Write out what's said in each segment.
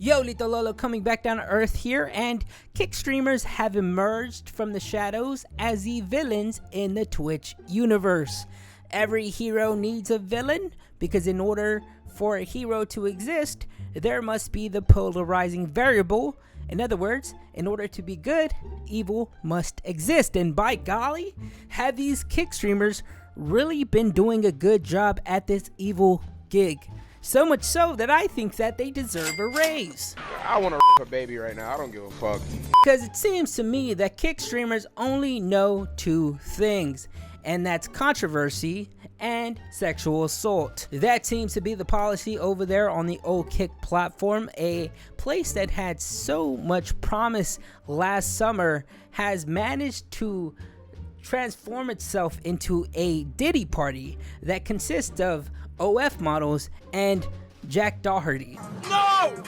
Yo, LethalLoLo coming back down to earth here, and Kick streamers have emerged from the shadows as the villains in the Twitch universe. Every hero needs a villain, because in order for a hero to exist, there must be the polarizing variable. In other words, in order to be good, evil must exist. And by golly, have these Kick streamers really been doing a good job at this evil gig. So much so that I think that they deserve a raise. I want to a baby right now. I don't give a fuck. Because it seems to me that Kick streamers only know two things, and that's controversy and sexual assault. That seems to be the policy over there on the old Kick platform. A place that had so much promise last summer has managed to transform itself into a Diddy party that consists of OF models and Jack Doherty. No!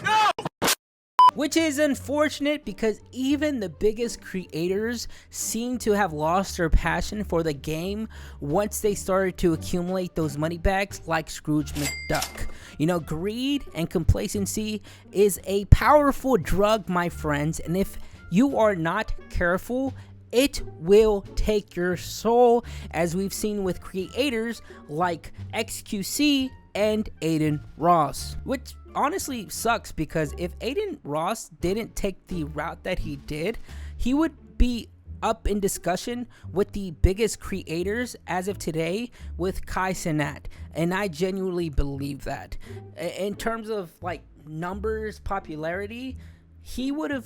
Which is unfortunate because even the biggest creators seem to have lost their passion for the game once they started to accumulate those money bags like Scrooge McDuck. You know, greed and complacency is a powerful drug, my friends, and if you are not careful, it will take your soul, as we've seen with creators like XQC and Aiden Ross. Which honestly sucks, because if Aiden Ross didn't take the route that he did, he would be up in discussion with the biggest creators as of today with Kai Cenat, and I genuinely believe that. In terms of like numbers, popularity, he would have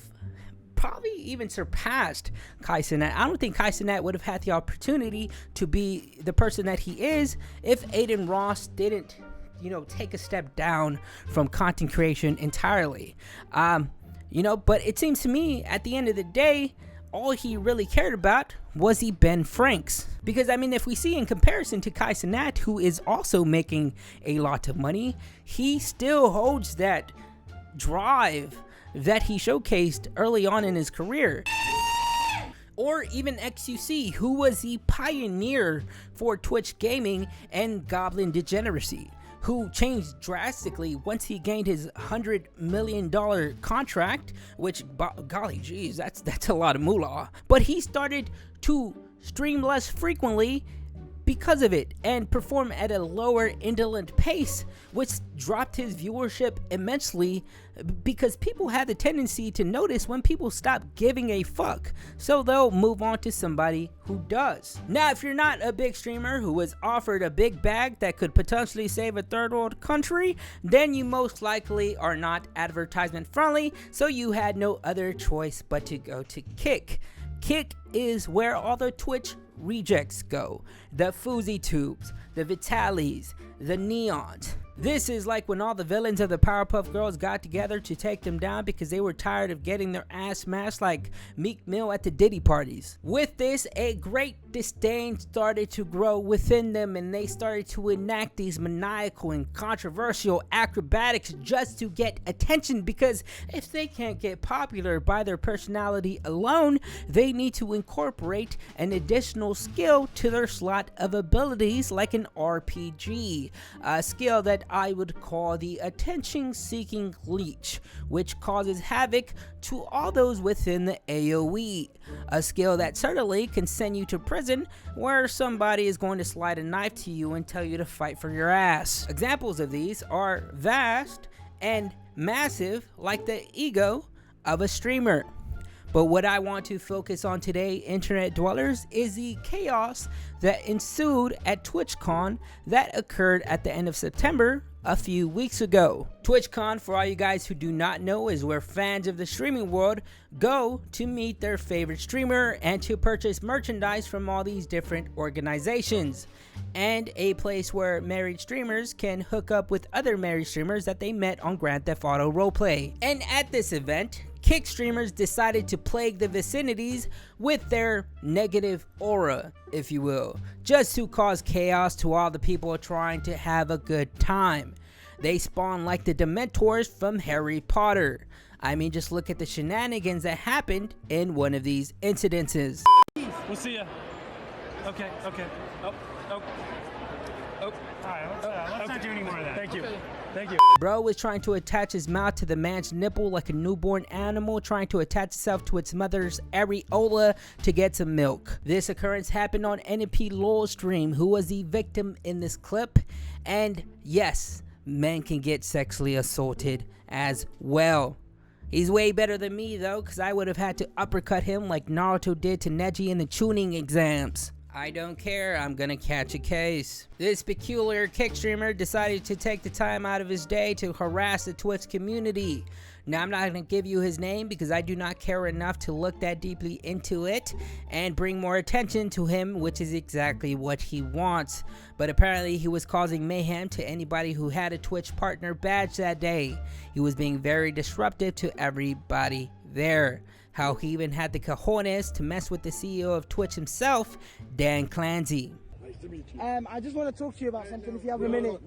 probably even surpassed Kai Cenat. I don't think Kai Cenat would have had the opportunity to be the person that he is if Aiden Ross didn't, you know, take a step down from content creation entirely. But it seems to me at the end of the day, all he really cared about was the Ben Franks. Because I mean, if we see in comparison to Kai Cenat, who is also making a lot of money, he still holds that drive that he showcased early on in his career. Or even XQC, who was the pioneer for Twitch gaming and Goblin degeneracy, who changed drastically once he gained his $100 million contract, which, golly geez, that's a lot of moolah. But he started to stream less frequently because of it and perform at a lower indolent pace, which dropped his viewership immensely because people have the tendency to notice when people stop giving a fuck, so they'll move on to somebody who does. Now, if you're not a big streamer who was offered a big bag that could potentially save a third world country, then you most likely are not advertisement friendly, so you had no other choice but to go to Kick. Kick is where all the Twitch rejects go. The Foozy Tubes, the Vitalis, the Neons. This is like when all the villains of the Powerpuff Girls got together to take them down because they were tired of getting their ass smashed like Meek Mill at the Diddy parties. With this, a great disdain started to grow within them, and they started to enact these maniacal and controversial acrobatics just to get attention, because if they can't get popular by their personality alone, they need to incorporate an additional skill to their slot of abilities, like an RPG, a skill that I would call the attention-seeking leech, which causes havoc to all those within the AoE, a skill that certainly can send you to prison where somebody is going to slide a knife to you and tell you to fight for your ass. Examples of these are vast and massive, like the ego of a streamer. But what I want to focus on today, internet dwellers, is the chaos that ensued at TwitchCon that occurred at the end of September a few weeks ago. TwitchCon, for all you guys who do not know, is where fans of the streaming world go to meet their favorite streamer and to purchase merchandise from all these different organizations, and a place where married streamers can hook up with other married streamers that they met on Grand Theft Auto Roleplay. And at this event, Kick streamers decided to plague the vicinities with their negative aura, if you will, just to cause chaos to all the people trying to have a good time. They spawn like the Dementors from Harry Potter. I mean, just look at the shenanigans that happened in one of these incidences. We'll see ya. Okay. Oh. Alright, let's not do any more of that. Thank you. Thank you. Bro was trying to attach his mouth to the man's nipple like a newborn animal trying to attach itself to its mother's areola to get some milk. This occurrence happened on LethalLoLo stream, who was the victim in this clip. And yes, men can get sexually assaulted as well. He's way better than me though, because I would have had to uppercut him like Naruto did to Neji in the tuning exams. I don't care, I'm gonna catch a case. This peculiar Kick streamer decided to take the time out of his day to harass the Twitch community. Now, I'm not gonna give you his name because I do not care enough to look that deeply into it and bring more attention to him, which is exactly what he wants. But apparently he was causing mayhem to anybody who had a Twitch partner badge that day. He was being very disruptive to everybody there. How he even had the cojones to mess with the CEO of Twitch himself, Dan Clancy. Nice to meet you. I just want to talk to you about something if you have a minute.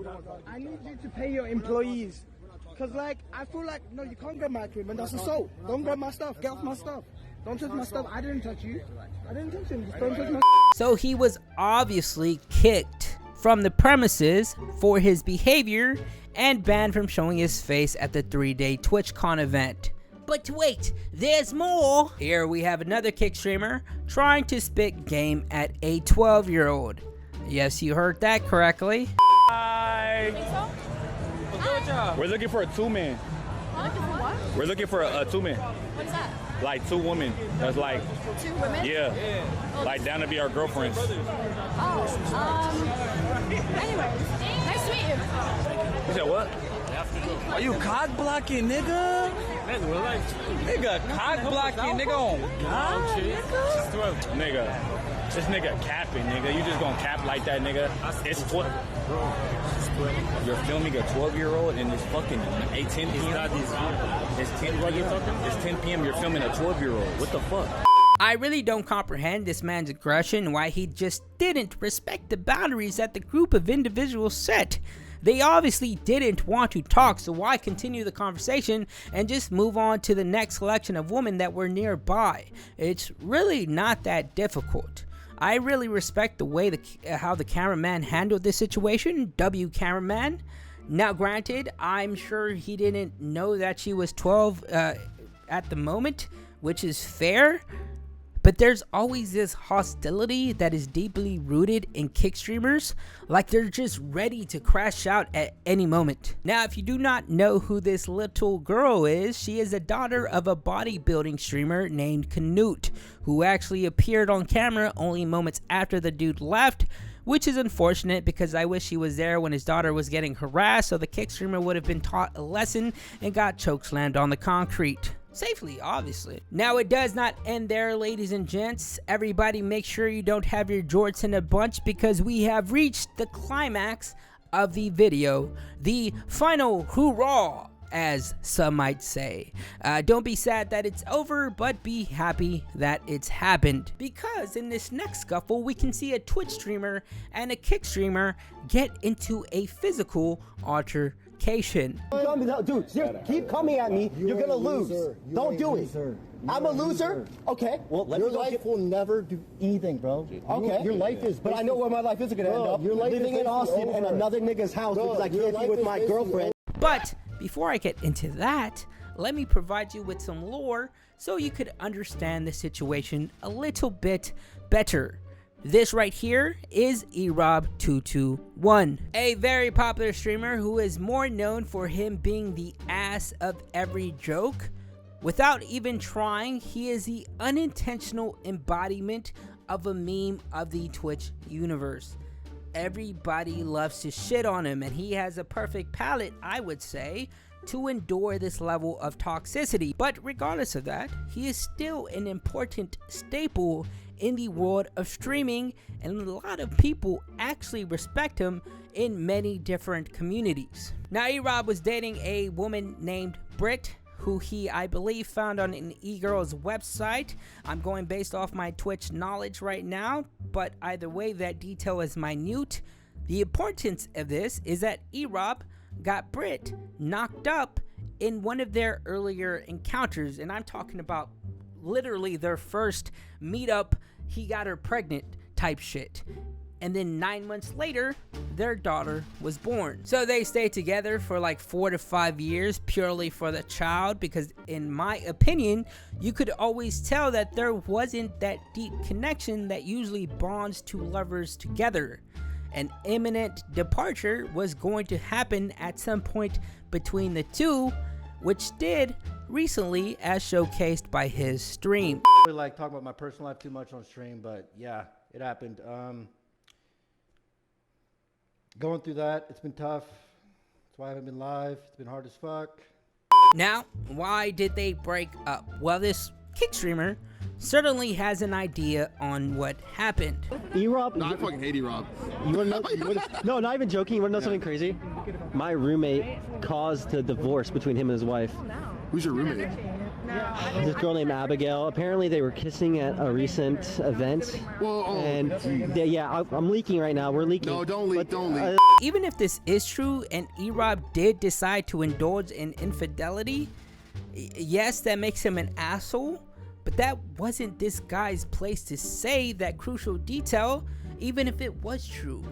I need you to pay your employees. Because, like, I feel like, no, you can't grab my equipment. That's assault. Don't grab my stuff. Get off my stuff. Don't touch my stuff. I didn't touch you. I didn't touch him. Just don't touch my So he was obviously kicked from the premises for his behavior and banned from showing his face at the 3-day TwitchCon event. But wait, there's more! Here we have another Kick streamer trying to spit game at a 12-year-old. Yes, you heard that correctly. Hi. We're looking for a two-man. Looking for what? We're looking for a two-man. What is that? Like two women. That's like, 2 women? yeah. Like down to be our girlfriends. Anyways, nice to meet you. You said what? Are you cock blocking, nigga? Nigga, cock blocking, nigga on God, nigga. This nigga capping, nigga. You just gonna cap like that, nigga. It's what? You're filming a 12-year-old and it's fucking 10 p.m. It's 10 p.m. You're filming a 12-year-old. What the fuck? I really don't comprehend this man's aggression, why he just didn't respect the boundaries that the group of individuals set. They obviously didn't want to talk, so why continue the conversation and just move on to the next selection of women that were nearby? It's really not that difficult. I really respect the way how the cameraman handled this situation, W cameraman. Now granted, I'm sure he didn't know that she was 12 at the moment, which is fair. But there's always this hostility that is deeply rooted in Kick streamers, like they're just ready to crash out at any moment. Now, if you do not know who this little girl is, she is a daughter of a bodybuilding streamer named Canute, who actually appeared on camera only moments after the dude left, which is unfortunate because I wish he was there when his daughter was getting harassed, so the Kick streamer would have been taught a lesson and got chokeslammed on the concrete. Safely, obviously. Now, it does not end there, ladies and gents. Everybody make sure you don't have your jorts in a bunch because we have reached the climax of the video. The final hoorah, as some might say. Don't be sad that it's over, but be happy that it's happened. Because in this next scuffle, we can see a Twitch streamer and a Kick streamer get into a physical altercation. Dude, keep coming at me. You're gonna lose. Don't do it. I'm a loser? Okay. Well, your life will never do anything, bro. Okay. Your life is... But I know where my life is gonna end up. You're living in Austin in another nigga's house because I can't be with my girlfriend. But before I get into that, let me provide you with some lore so you could understand the situation a little bit better. This right here is Erob221, a very popular streamer who is more known for him being the ass of every joke. Without even trying, he is the unintentional embodiment of a meme of the Twitch universe. Everybody loves to shit on him, and he has a perfect palate, I would say, to endure this level of toxicity. But regardless of that, he is still an important staple in the world of streaming, and a lot of people actually respect him in many different communities. Now, Erob was dating a woman named Britt, who he, I believe, found on an e-girl's website. I'm going based off my Twitch knowledge right now, but either way, that detail is minute. The importance of this is that Erob got Britt knocked up in one of their earlier encounters, and I'm talking about literally their first meetup, he got her pregnant type shit. and then 9 months later, their daughter was born. So they stayed together for like 4 to 5 years purely for the child, because in my opinion, you could always tell that there wasn't that deep connection that usually bonds two lovers together. An imminent departure was going to happen at some point between the two, which did recently, as showcased by his stream. I really like talking about my personal life too much on stream, but yeah, it happened. Going through that, it's been tough. That's why I haven't been live. It's been hard as fuck. Now, why did they break up? Well, this Kick streamer certainly has an idea on what happened. Erob? No, I fucking hate Erob. You wanna know, no, not even joking. You wanna know something crazy? My roommate caused the divorce between him and his wife. Who's your roommate? This girl named Abigail. Apparently they were kissing at a recent event. Well, and yeah, I'm leaking right now. We're leaking. No, don't leak, don't leak. Even if this is true and Erob did decide to indulge in infidelity, yes, that makes him an asshole, but that wasn't this guy's place to say that crucial detail, even if it was true.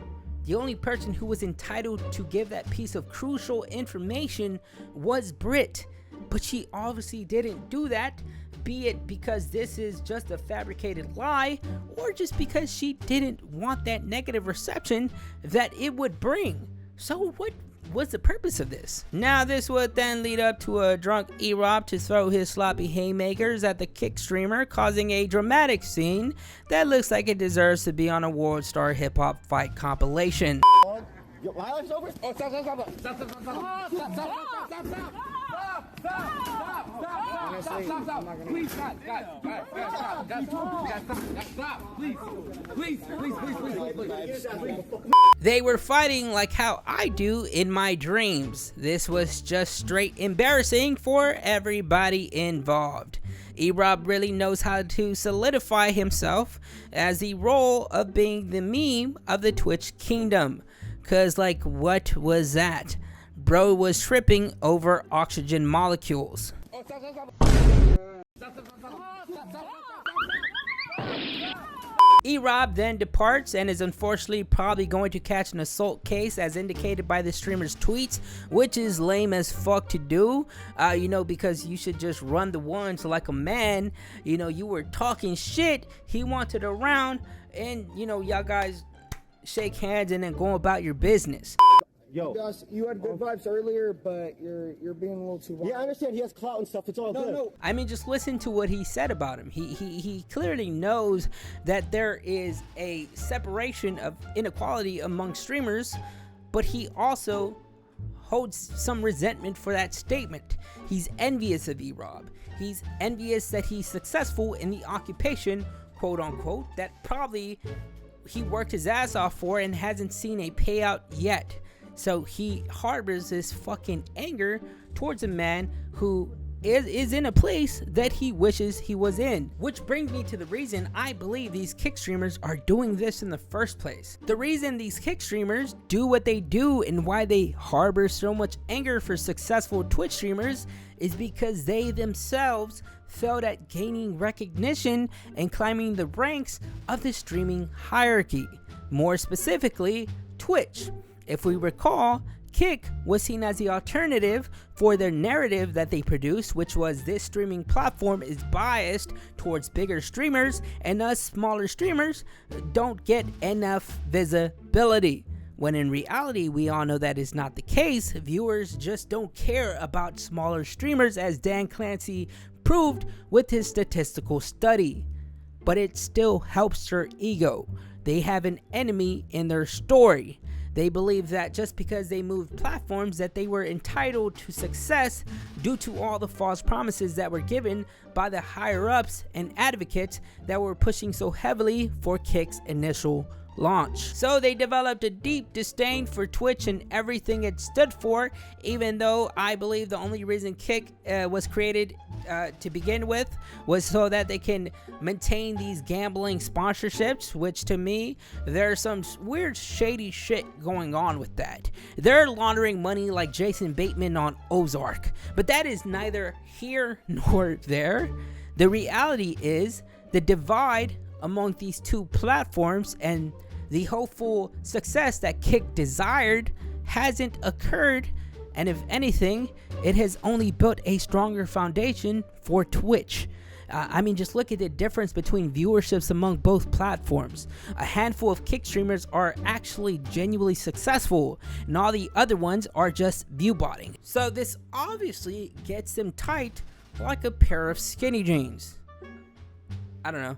The only person who was entitled to give that piece of crucial information was Britt, but she obviously didn't do that, be it because this is just a fabricated lie, or just because she didn't want that negative reception that it would bring. So what was the purpose of this? Now this would then lead up to a drunk Erob to throw his sloppy haymakers at the Kick streamer, causing a dramatic scene that looks like it deserves to be on a World Star Hip Hop Fight compilation. My life's over. Oh, stop. Please, please. They were fighting like how I do in my dreams. This was just straight embarrassing for everybody involved. Erob really knows how to solidify himself as the role of being the meme of the Twitch kingdom. Cause like, what was that? Bro was tripping over oxygen molecules. Erob then departs and is unfortunately probably going to catch an assault case as indicated by the streamer's tweets, which is lame as fuck to do, because you should just run the ones like a man. You were talking shit, he wanted a round, and y'all guys shake hands and then go about your business. Yo, You had good vibes earlier, but you're being a little too wild. yeah, I understand he has clout and stuff. It's all good. No. I mean, just listen to what he said about him. He clearly knows that there is a separation of inequality among streamers, but he also holds some resentment for that statement. He's envious of Erob. He's envious that he's successful in the occupation, quote unquote, that probably he worked his ass off for and hasn't seen a payout yet. So he harbors this fucking anger towards a man who is in a place that he wishes he was in. Which brings me to the reason I believe these Kick streamers are doing this in the first place. The reason these Kick streamers do what they do and why they harbor so much anger for successful Twitch streamers is because they themselves failed at gaining recognition and climbing the ranks of the streaming hierarchy. More specifically, Twitch. If we recall, Kick was seen as the alternative for their narrative that they produced, which was this streaming platform is biased towards bigger streamers and us smaller streamers don't get enough visibility. When in reality, we all know that is not the case. Viewers just don't care about smaller streamers, as Dan Clancy proved with his statistical study. But it still helps their ego. They have an enemy in their story. They believe that just because they moved platforms that they were entitled to success due to all the false promises that were given by the higher ups and advocates that were pushing so heavily for Kick's initial launch. So they developed a deep disdain for Twitch and everything it stood for, even though I believe the only reason Kick was created to begin with was so that they can maintain these gambling sponsorships, which to me, there's some weird shady shit going on with that. They're laundering money like Jason Bateman on Ozark, but that is neither here nor there. The reality is the divide among these two platforms and The hopeful success that Kick desired hasn't occurred, and if anything, it has only built a stronger foundation for Twitch. I mean, just look at the difference between viewerships among both platforms. A handful of Kick streamers are actually genuinely successful, and all the other ones are just view botting. So this obviously gets them tight like a pair of skinny jeans. I don't know.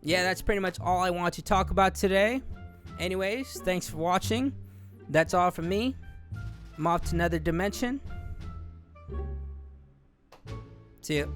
Yeah, that's pretty much all I want to talk about today. Anyways, thanks for watching. That's all from me. I'm off to another dimension. See ya.